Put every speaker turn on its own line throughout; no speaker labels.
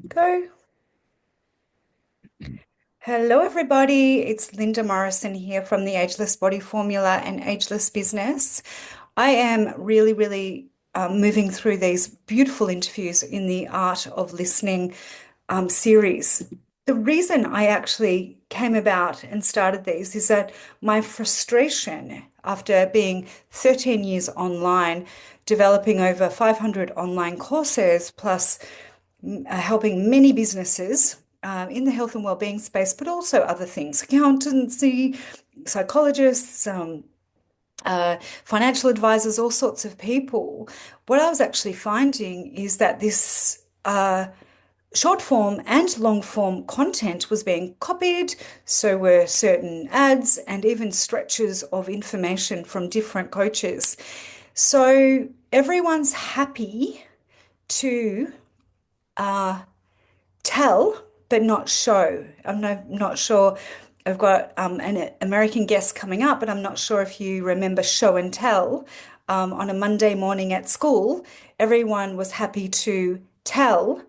Go. Hello, everybody. It's Linda Morrison here from the Ageless Body Formula and Ageless Business. I am really moving through these beautiful interviews in the Art of Listening series. The reason I actually came about and started these is that my frustration after being 13 years online, developing over 500 online courses, plus helping many businesses in the health and well-being space, but also other things, accountancy, psychologists, financial advisors, all sorts of people. What I was actually finding is that this short form and long form content was being copied, so were certain ads and even stretches of information from different coaches. So everyone's happy to uh, tell but not show. I'm not sure. I've got an American guest coming up, but I'm not sure if you remember show and tell. On a Monday morning at school, everyone was happy to tell,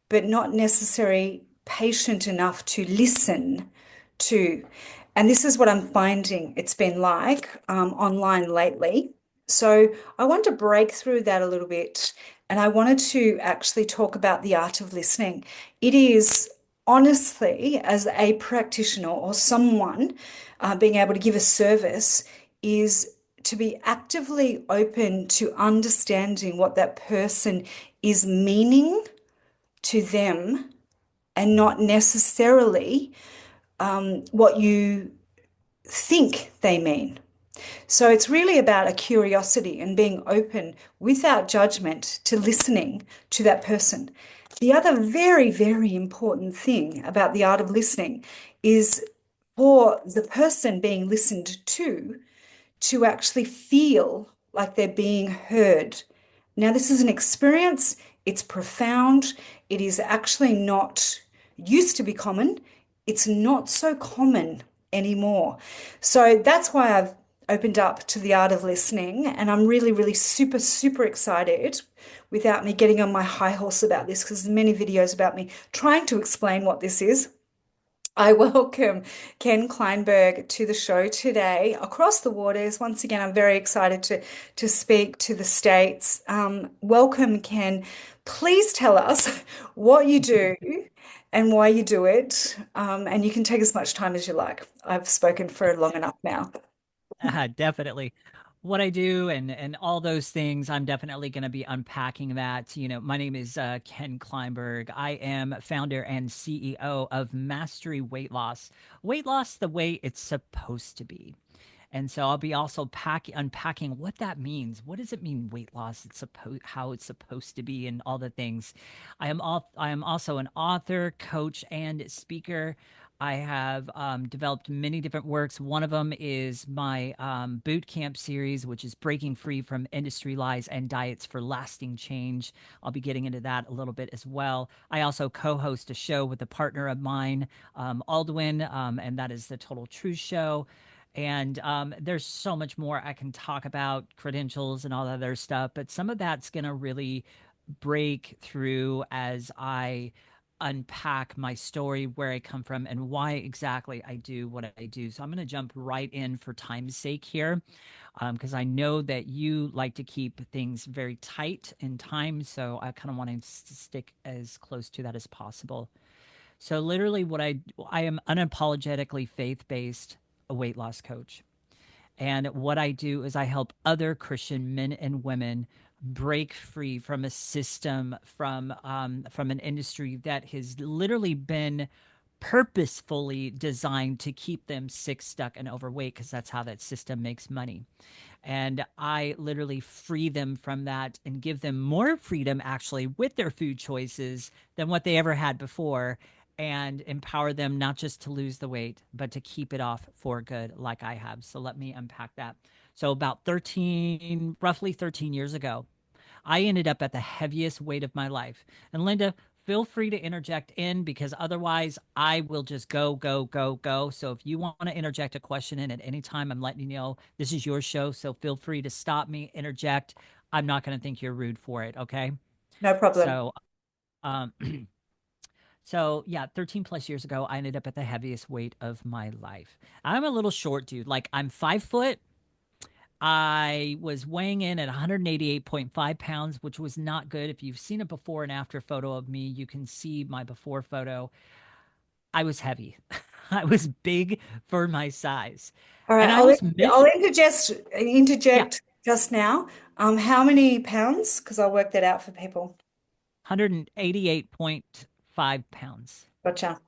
but not necessarily patient enough to listen to. And this is what I'm finding it's been like online lately. So I want to break through that a little bit. And I wanted to actually talk about the art of listening. It is honestly, as a practitioner or someone being able to give a service, is to be actively open to understanding what that person is meaning to them and not necessarily what you think they mean. So it's really about a curiosity and being open without judgment to listening to that person. The other very important thing about the art of listening is for the person being listened to actually feel like they're being heard. Now, this is an experience, it's profound, it is actually not used to be common, it's not so common anymore. So that's why I've opened up to the art of listening, and I'm really super excited without me getting on my high horse about this because there's many videos about me trying to explain what this is. I welcome Ken Kleinberg to the show today across the waters. Once again, I'm very excited to speak to the States. Welcome, Ken. Please tell us what you do and why you do it. And you can take as much time as you like. I've spoken for long enough now.
Definitely. What I do and all those things, I'm definitely going to be unpacking that. My name is Ken Kleinberg. I am founder and CEO of Mastery Weight Loss. Weight loss the way it's supposed to be. And so I'll be also unpacking what that means. What does it mean weight loss? It's supposed how it's supposed to be and all the things. I am also an author, coach, and speaker. I have developed many different works. One of them is my boot camp series, which is breaking free from industry lies and diets for lasting change. I'll be getting into that a little bit as well. I also co-host a show with a partner of mine, Aldwin, and that is the Total Truth Show. And there's so much more I can talk about, credentials and all that other stuff, but some of that's going to really break through as I unpack my story, where I come from, and why exactly I do what I do. So I'm going to jump right in for time's sake here, because I know that you like to keep things very tight in time. So I kind of want to stick as close to that as possible. So literally I am unapologetically faith-based, a weight loss coach. And what I do is I help other Christian men and women break free from a system, from an industry that has literally been purposefully designed to keep them sick, stuck, and overweight, because that's how that system makes money. And I literally free them from that and give them more freedom actually with their food choices than what they ever had before, and empower them not just to lose the weight, but to keep it off for good, like I have. So let me unpack that. So, roughly 13 years ago, I ended up at the heaviest weight of my life. And Linda, feel free to interject in, because otherwise I will just go. So if you want to interject a question in at any time, I'm letting you know this is your show. So feel free to stop me, interject. I'm not going to think you're rude for it. Okay.
No problem.
So, um, So, yeah, 13 plus years ago, I ended up at the heaviest weight of my life. I'm a little short dude. Like, I'm 5 foot. I was weighing in at 188.5 pounds, which was not good. If you've seen a before and after photo of me, you can see my before photo. I was heavy. I was big for my size.
All right,
And I was
I'll
miserable. Yeah,
interject just now. How many pounds? Because I'll work that out for people.
188.5 pounds.
Gotcha.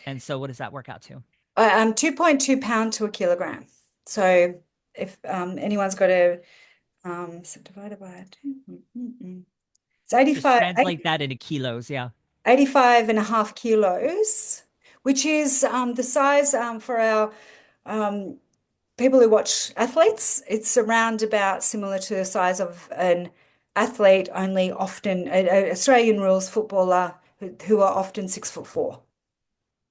And so, what does that work out to?
2.2 pound to a kilogram. So if anyone's got a so divided by two, it's
Just translate that into kilos. Yeah.
85 and a half kilos, which is the size for our um, people who watch athletes. It's around about similar to the size of an athlete, only often a Australian rules footballer who are often 6'4",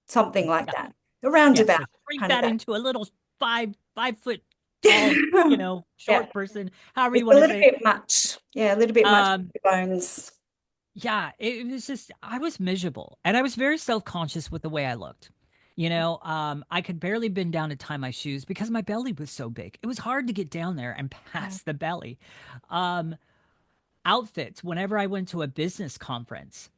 something like
Yeah.
that. Around
Yeah.
about
So, shrink
kind of
that
that.
into a little five foot tall,
Yeah,
short person, however you
it's a
want to
little
say it.
bit much. Yeah, a little bit much
Um,
bones.
yeah, it was just I was miserable and I was very self-conscious with the way I looked. I could barely bend down to tie my shoes because my belly was so big. It was hard to get down there and
Yeah.
past the belly. Um, Outfits, whenever I went to a business conference,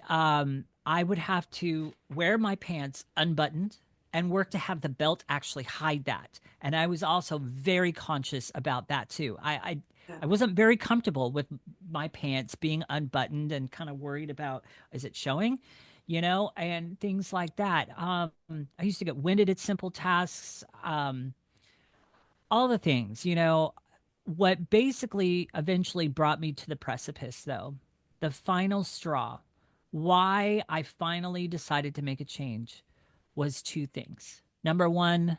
I would have to wear my pants unbuttoned and work to have the belt actually hide that. And I was also very conscious about that too. I wasn't very comfortable with my pants being unbuttoned and kind of worried about is it showing, and things like that. I used to get winded at simple tasks. All the things, what basically eventually brought me to the precipice, though, the final straw, why I finally decided to make a change was two things. Number one,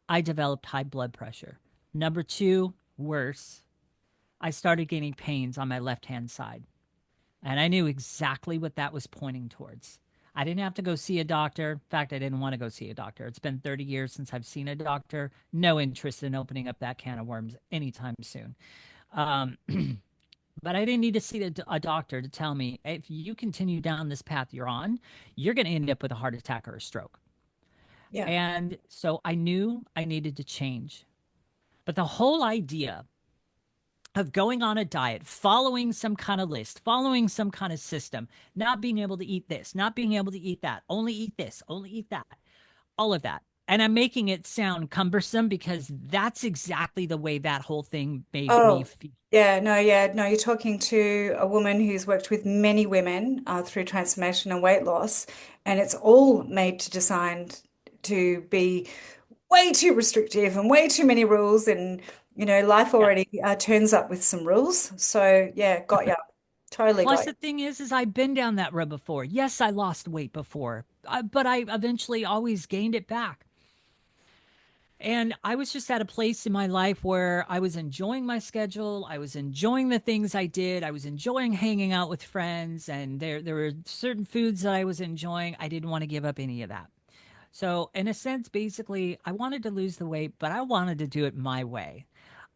I developed high blood pressure. Number two, worse, I started getting pains on my left hand side. And I knew exactly what that was pointing towards. I didn't have to go see a doctor. In fact, I didn't want to go see a doctor. It's been 30 years since I've seen a doctor. No interest in opening up that can of worms anytime soon. Um, but I didn't need to see a doctor to tell me if you continue down this path you're on, you're going to end up with a heart attack or a stroke.
Yeah.
And so I knew I needed to change. But the whole idea of going on a diet, following some kind of list, following some kind of system, not being able to eat this, not being able to eat that, only eat this, only eat that, all of that. And I'm making it sound cumbersome because that's exactly the way that whole thing made me
Oh,
feel.
yeah, no, you're talking to a woman who's worked with many women through transformation and weight loss, and it's all made to designed to be way too restrictive and way too many rules, and life
Yeah.
already turns up with some rules. So yeah, got ya, totally
Plus,
got ya.
the thing is I've been down that road before. Yes, I lost weight before, but I eventually always gained it back. And I was just at a place in my life where I was enjoying my schedule. I was enjoying the things I did. I was enjoying hanging out with friends. And there were certain foods that I was enjoying. I didn't want to give up any of that. So, in a sense, basically, I wanted to lose the weight, but I wanted to do it my way.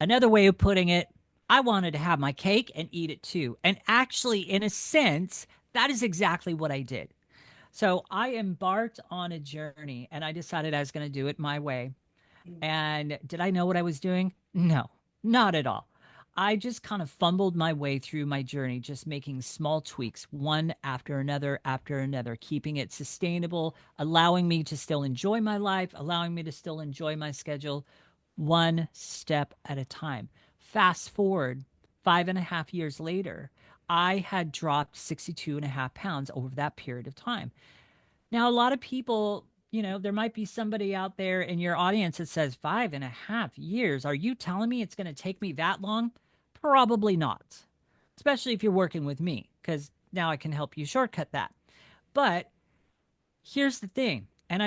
Another way of putting it, I wanted to have my cake and eat it too. And actually, in a sense, that is exactly what I did. So, I embarked on a journey and I decided I was going to do it my way. And did I know what I was doing? No, not at all. I just kind of fumbled my way through my journey, just making small tweaks, one after another, keeping it sustainable, allowing me to still enjoy my life, allowing me to still enjoy my schedule, one step at a time. Fast forward 5.5 years later, I had dropped 62 and a half pounds over that period of time. Now, a lot of people, there might be somebody out there in your audience that says 5.5 years. Are you telling me it's going to take me that long? Probably not, especially if you're working with me, because now I can help you shortcut that. But here's the thing. And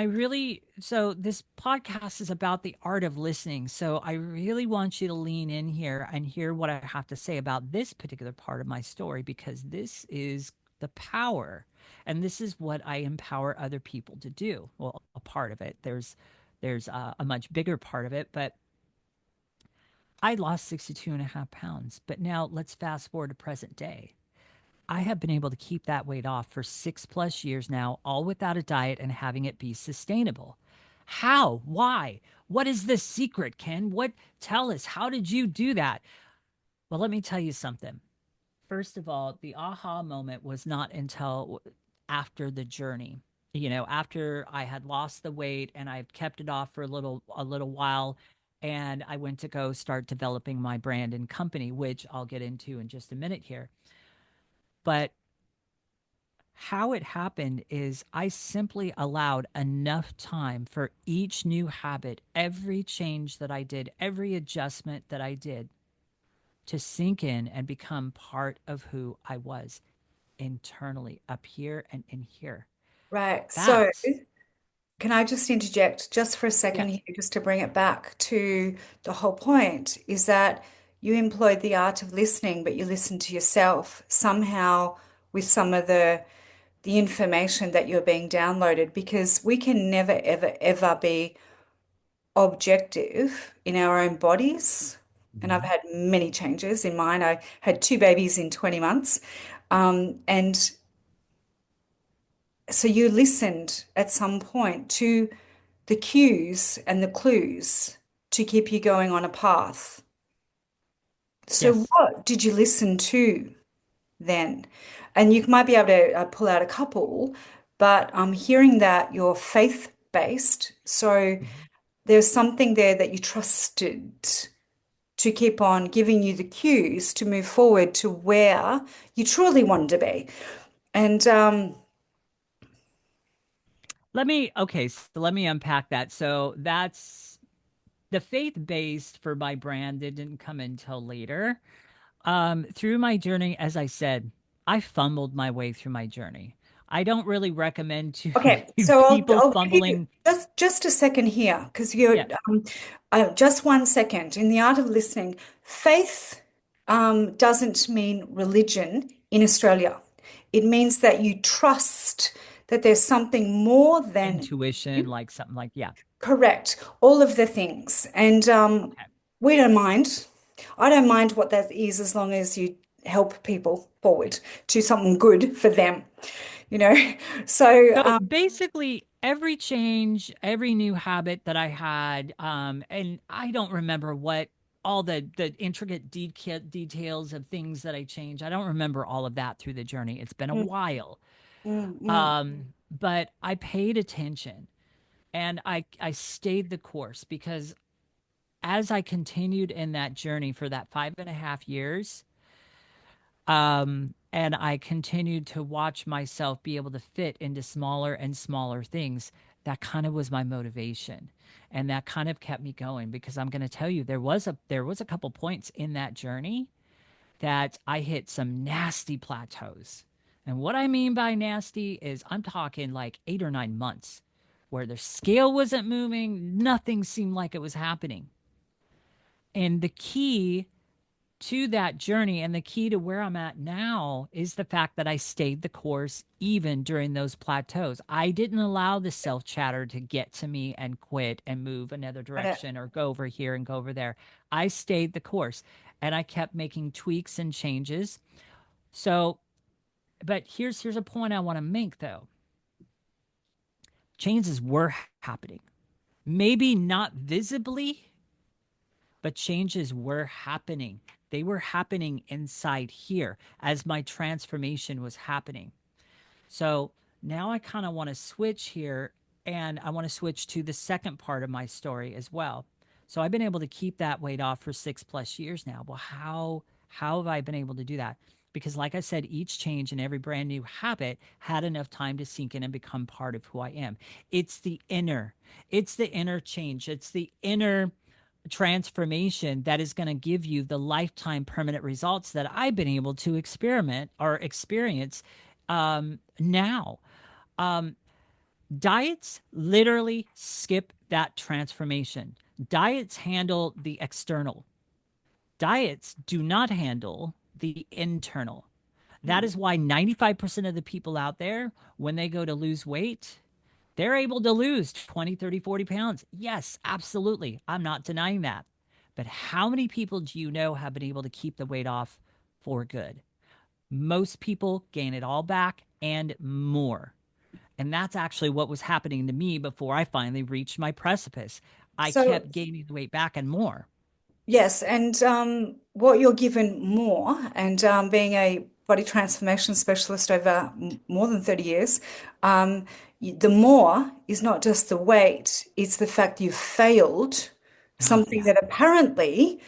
so this podcast is about the art of listening. So I really want you to lean in here and hear what I have to say about this particular part of my story, because this is the power. And this is what I empower other people to do. Well, a part of it. There's a much bigger part of it, but I lost 62 and a half pounds. But now let's fast forward to present day. I have been able to keep that weight off for 6+ years now, all without a diet and having it be sustainable. How? Why? What is the secret, Ken? What? Tell us. How did you do that? Well, let me tell you something. First of all, the aha moment was not until after the journey. After I had lost the weight and I had kept it off for a little while, and I went to go start developing my brand and company, which I'll get into in just a minute here. But how it happened is I simply allowed enough time for each new habit, every change that I did, every adjustment that I did to sink in and become part of who I was internally, up here and in here.
Right. So,
That,
can I just interject just for a second
yes.
here, just to bring it back to the whole point is that you employed the art of listening, but you listened to yourself somehow with some of the information that you're being downloaded because we can never, ever, ever be objective in our own bodies. And I've
Mhm.
had many changes in mine. I had two babies in 20 months. And so you listened at some point to the cues and the clues to keep you going on a path. So
Yes.
what did you listen to then? And you might be able to pull out a couple, but I'm hearing that you're faith-based. So
Mhm.
there's something there that you trusted to keep on giving you the cues to move forward to where you truly wanted to be. And
Okay, so let me unpack that. So that's the faith based for my brand. It didn't come until later. Through my journey, as I said, I fumbled my way through my journey. I don't really recommend to
okay, so
people
I'll give you
fumbling.
just a second here because you're
Yeah,
just 1 second. In the art of listening, faith doesn't mean religion in Australia. It means that you trust that there's something more than
intuition,
you.
like something like, yeah.
Correct. All of the things. And
Okay.
we don't mind. I don't mind what that is as long as you help people forward to something good for them, you know? So,
So basically, every change, every new habit that I had, and I don't remember what all the intricate details of things that I changed. I don't remember all of that through the journey. It's been a
mm,
while.
mm.
But I paid attention and I stayed the course because as I continued in that journey for that 5.5 years, and I continued to watch myself be able to fit into smaller and smaller things. That kind of was my motivation. And that kind of kept me going because I'm going to tell you there was a couple points in that journey that I hit some nasty plateaus. And what I mean by nasty is I'm talking like 8 or 9 months where the scale wasn't moving, nothing seemed like it was happening. And the key to that journey and the key to where I'm at now is the fact that I stayed the course even during those plateaus. I didn't allow the self chatter to get to me and quit and move another
Got it.
direction or go over here and go over there. I stayed the course and I kept making tweaks and changes. So, but here's a point I want to make though. Changes were happening. Maybe not visibly, but changes were happening. They were happening inside here as my transformation was happening. So now I kind of want to switch here and I want to switch to the second part of my story as well. So I've been able to keep that weight off for 6+ years now. Well, how have I been able to do that? Because like I said, each change and every brand new habit had enough time to sink in and become part of who I am. It's the inner, it's the inner change. It's the inner transformation that is going to give you the lifetime permanent results that I've been able to experiment or experience now. Um, Diets literally skip that transformation. Diets handle the external. Diets do not handle the internal. That
Mm.
is why 95% of the people out there, when they go to lose weight, they're able to lose 20, 30, 40 pounds. Yes, absolutely. I'm not denying that. But how many people do you know have been able to keep the weight off for good? Most people gain it all back and more. And that's actually what was happening to me before I finally reached my precipice. I
So,
kept gaining the weight back and more.
yes, and what you're given more, and being a body transformation specialist over more than 30 years, the more is not just the weight, it's the fact you've failed
Oh,
something
yeah.
that apparently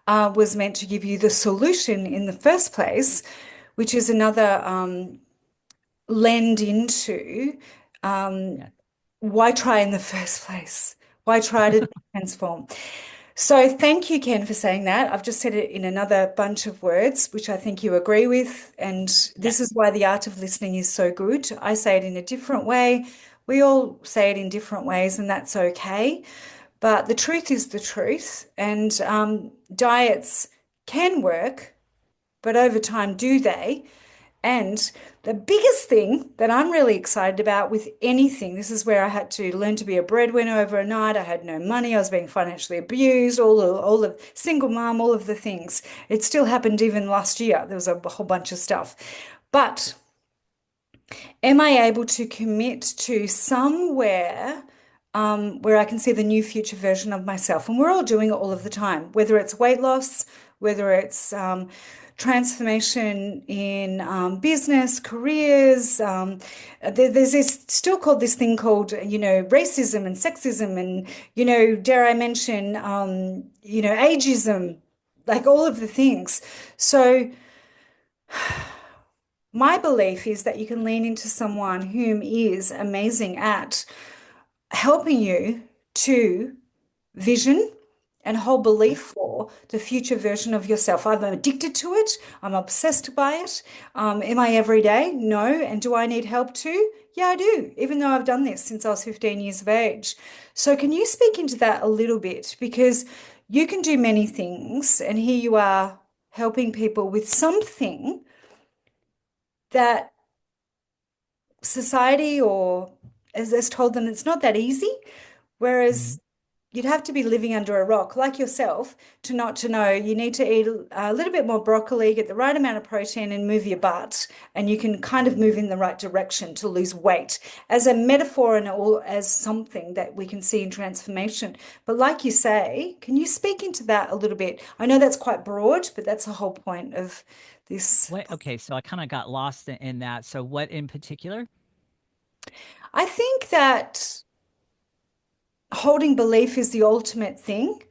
was meant to give you the solution in the first place, which is another lend into
Yeah.
why try in the first place? Why try to transform? So thank you, Ken, for saying that. I've just said it in another bunch of words, which I think you agree with. And this is
Yes.
why the art of listening is so good. I say it in a different way. We all say it in different ways, and that's okay. But the truth is the truth. And diets can work, but over time, do they? And the biggest thing that I'm really excited about with anything, this is where I had to learn to be a breadwinner overnight. I had no money. I was being financially abused, all of single mom, all of the things. It still happened even last year. There was a whole bunch of stuff. But am I able to commit to somewhere where I can see the new future version of myself? And we're all doing it all of the time, whether it's weight loss, whether it's transformation in business, careers. There's this still called this thing called, racism and sexism and, dare I mention, ageism, like all of the things. So, my belief is that you can lean into someone whom is amazing at helping you to vision and hold belief for the future version of yourself. I'm addicted to it. I'm obsessed by it. Am I every day? No. And do I need help too? Yeah, I do, even though I've done this since I was 15 years of age. So, can you speak into that a little bit? Because you can do many things, and here you are helping people with something that society or has told them it's not that easy.
Mhm.
Whereas you'd have to be living under a rock like yourself to not to know you need to eat a little bit more broccoli, get the right amount of protein, and move your butt. And you can kind of move in the right direction to lose weight as a metaphor and all as something that we can see in transformation. But like you say, can you speak into that a little bit? I know that's quite broad, but that's the whole point of this.
What? Okay, so I kind of got lost in that. So what in particular?
I think that holding belief is the ultimate thing.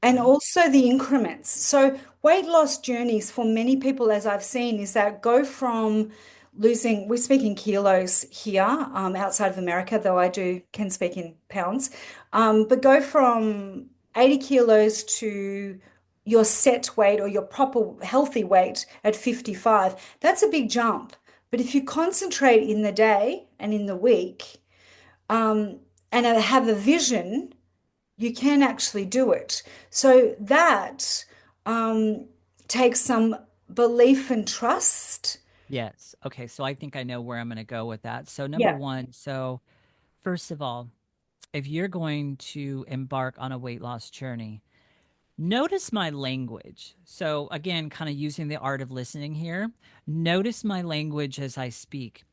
And
Mhm.
also the increments. So, weight loss journeys for many people, as I've seen, is that go from losing, we're speaking kilos here, outside of America, though I do can speak in pounds, but go from 80 kilos to your set weight or your proper healthy weight at 55. That's a big jump. But if you concentrate in the day and in the week, um, and have a vision, you can actually do it. So that um, takes some belief and trust.
Yes. Okay, so I think I know where I'm going to go with that. So number
Yeah.
one, so first of all, if you're going to embark on a weight loss journey, notice my language. So again, kind of using the art of listening here, notice my language as I speak.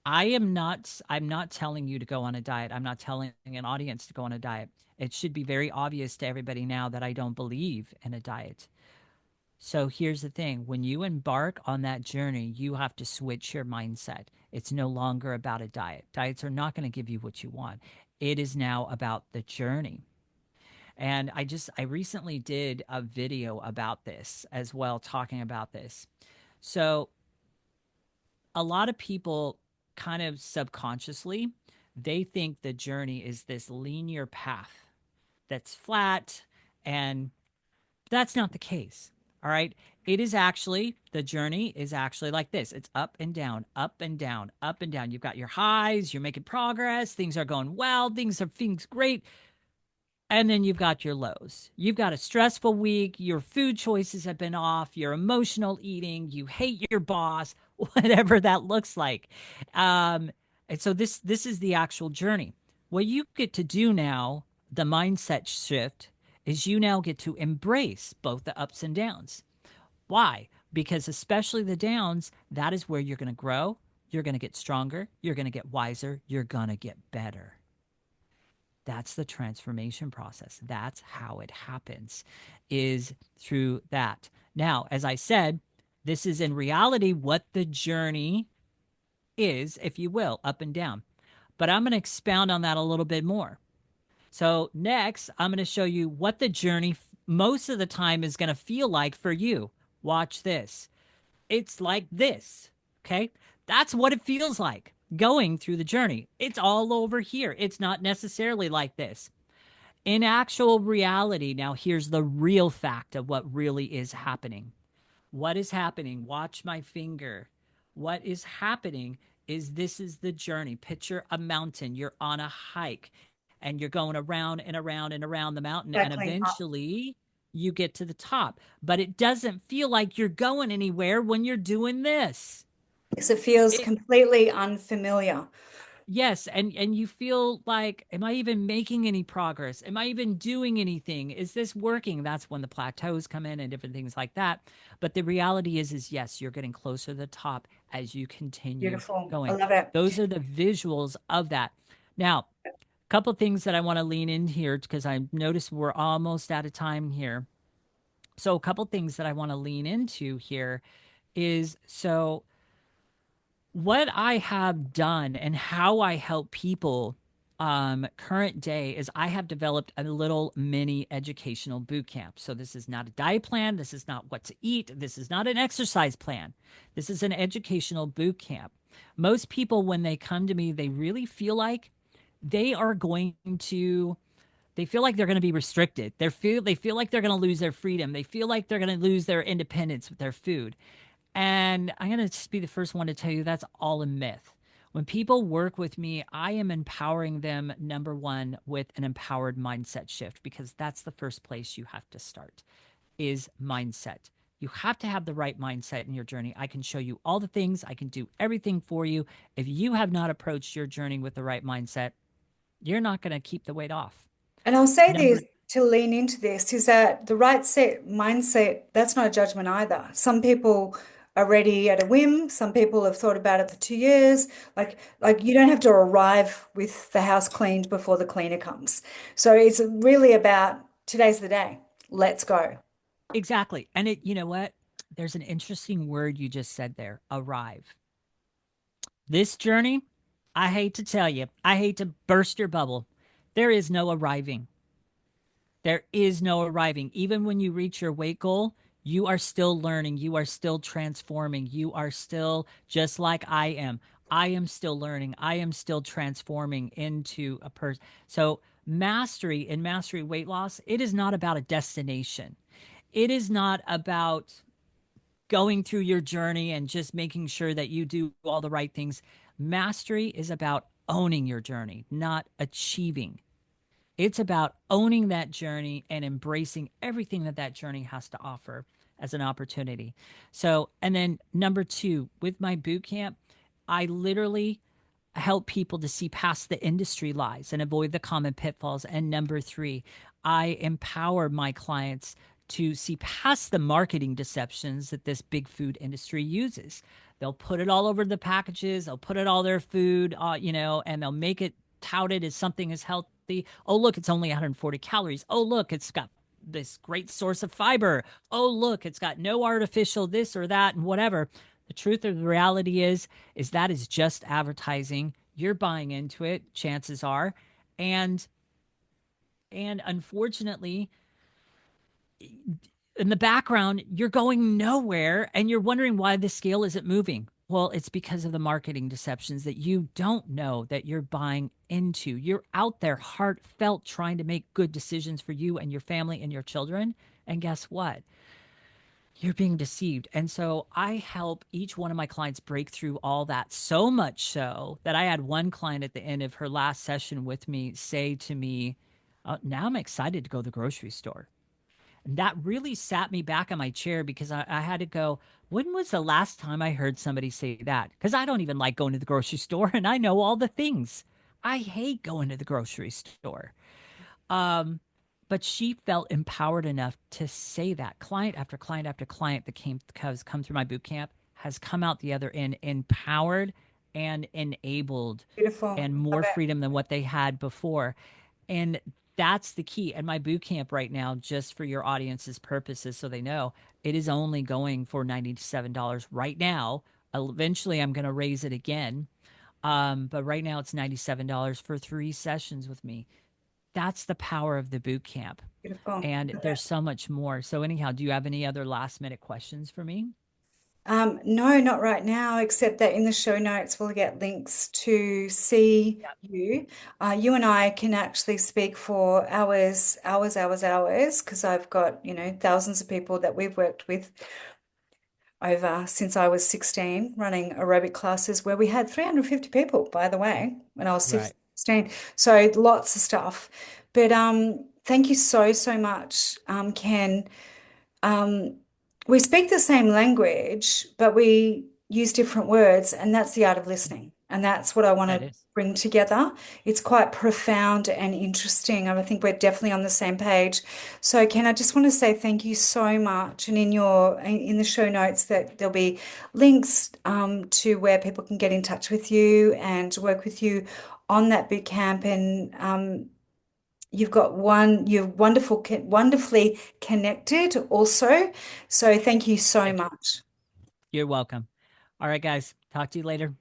I'm not telling you to go on a diet. I'm not telling an audience to go on a diet. It should be very obvious to everybody now that I don't believe in a diet. So here's the thing, when you embark on that journey, you have to switch your mindset. It's no longer about a diet. Diets are not going to give you what you want. It is now about the journey. And I recently did a video about this as well, talking about this. So a lot of people kind of subconsciously, they think the journey is this linear path that's flat, and that's not the case. All right. It is actually, the journey is actually like this. It's up and down, up and down, up and down. You've got your highs, you're making progress, things are going well, things great. And then you've got your lows. You've got a stressful week. Your food choices have been off. Your emotional eating. You hate your boss, whatever that looks like. Um, and so this is the actual journey. What you get to do now, the mindset shift, is you now get to embrace both the ups and downs. Why? because especially the downs, that is where you're going to grow, you're going to get stronger, you're going to get wiser, you're going to get better. That's the transformation process. That's how it happens, is through that. Now, as I said, this is in reality what the journey is, if you will, up and down. But I'm going to expound on that a little bit more. So, next, I'm going to show you what the journey most of the time is going to feel like for you. Watch this. It's like this. Okay. That's what it feels like going through the journey. It's all over here. It's not necessarily like this. In actual reality, now here's the real fact of what really is happening. What is happening? Watch my finger. What is happening is this is the journey. Picture a mountain. You're on a hike and you're going around and around and around the mountain. And
Cycling up.
eventually you get to the top. But it doesn't feel like you're going anywhere when you're doing this.
Because it feels
It,
completely unfamiliar.
Yes, and you feel like, am I even making any progress? Am I even doing anything? Is this working? That's when the plateaus come in and different things like that. But the reality is yes, you're getting closer to the top as you continue
Beautiful. I
going.
love it.
Those are the visuals of that. Now, a couple things that I want to lean in here because I noticed we're almost out of time here. So a couple things that I want to lean into here is so what I have done and how I help people current day is I have developed a little mini educational boot camp. So this is not a diet plan, this is not what to eat, this is not an exercise plan. This is an educational boot camp. Most people when they come to me, they really feel like they are going to they feel like they're going to be restricted. They feel like they're going to lose their freedom. They feel like they're going to lose their independence with their food. And I'm going to just be the first one to tell you that's all a myth. When people work with me, I am empowering them, number one, with an empowered mindset shift, because that's the first place you have to start is mindset. You have to have the right mindset in your journey. I can show you all the things, I can do everything for you. If you have not approached your journey with the right mindset, you're not going to keep the weight off.
And I'll say this
Number
to lean into this is that the right set mindset, that's not a judgment either. Some people are ready at a whim. Some people have thought about it for 2 years. Like you don't have to arrive with the house cleaned before the cleaner comes. So it's really about today's the day. Let's go.
Exactly. And you know what? There's an interesting word you just said there, arrive. This journey, I hate to tell you, I hate to burst your bubble. There is no arriving. There is no arriving. Even when you reach your weight goal, you are still learning. You are still transforming. You are still just like I am. I am still learning. I am still transforming into a person. So, mastery and mastery weight loss, it is not about a destination. It is not about going through your journey and just making sure that you do all the right things. Mastery is about owning your journey, not achieving. It's about owning that journey and embracing everything that that journey has to offer as an opportunity. So, and then number two, with my boot camp, I literally help people to see past the industry lies and avoid the common pitfalls. And number three, I empower my clients to see past the marketing deceptions that this big food industry uses. They'll put it all over the packages, they'll put it all their food, and they'll make it touted as something as healthy. Oh, look, it's only 140 calories. Oh, look, it's got this great source of fiber. Oh, look, it's got no artificial this or that and whatever. The truth of the reality is that is just advertising. You're buying into it, chances are. And unfortunately, in the background, you're going nowhere and you're wondering why the scale isn't moving. Well, it's because of the marketing deceptions that you don't know that you're buying into. You're out there heartfelt trying to make good decisions for you and your family and your children. And guess what? You're being deceived. And so I help each one of my clients break through all that, so much so that I had one client at the end of her last session with me say to me, now I'm excited to go to the grocery store. And that really sat me back in my chair because I had to go, when was the last time I heard somebody say that? Because I don't even like going to the grocery store and I know all the things. I hate going to the grocery store. Um, But she felt empowered enough to say that. Client after client after client that has come through my boot camp has come out the other end empowered and enabled
Beautiful.
and
Love
more
it.
freedom than what they had before. And that's the key. And my boot camp right now, just for your audience's purposes, so they know, it is only going for $97 right now. Eventually, I'm going to raise it again. But right now, it's $97 for 3 sessions with me. That's the power of the boot camp.
Beautiful.
And there's so much more. So, anyhow, do you have any other last minute questions for me?
No, not right now, except that in the show notes we'll get links to see
Yep.
you. You and I can actually speak for hours, hours, hours, hours, because I've got, thousands of people that we've worked with over since I was 16, running aerobic classes where we had 350 people, by the way, when I was
Right.
16. So lots of stuff. But thank you so, so much, Ken. Um, we speak the same language, but we use different words, and that's the art of listening. And that's what I want
That
to
is.
bring together. It's quite profound and interesting. And I think we're definitely on the same page. So, Ken, I just want to say thank you so much. And in the show notes that there'll be links to where people can get in touch with you and work with you on that boot camp. And you're wonderfully connected also. So thank you so
Thank you.
much.
You're welcome. All right, guys. Talk to you later.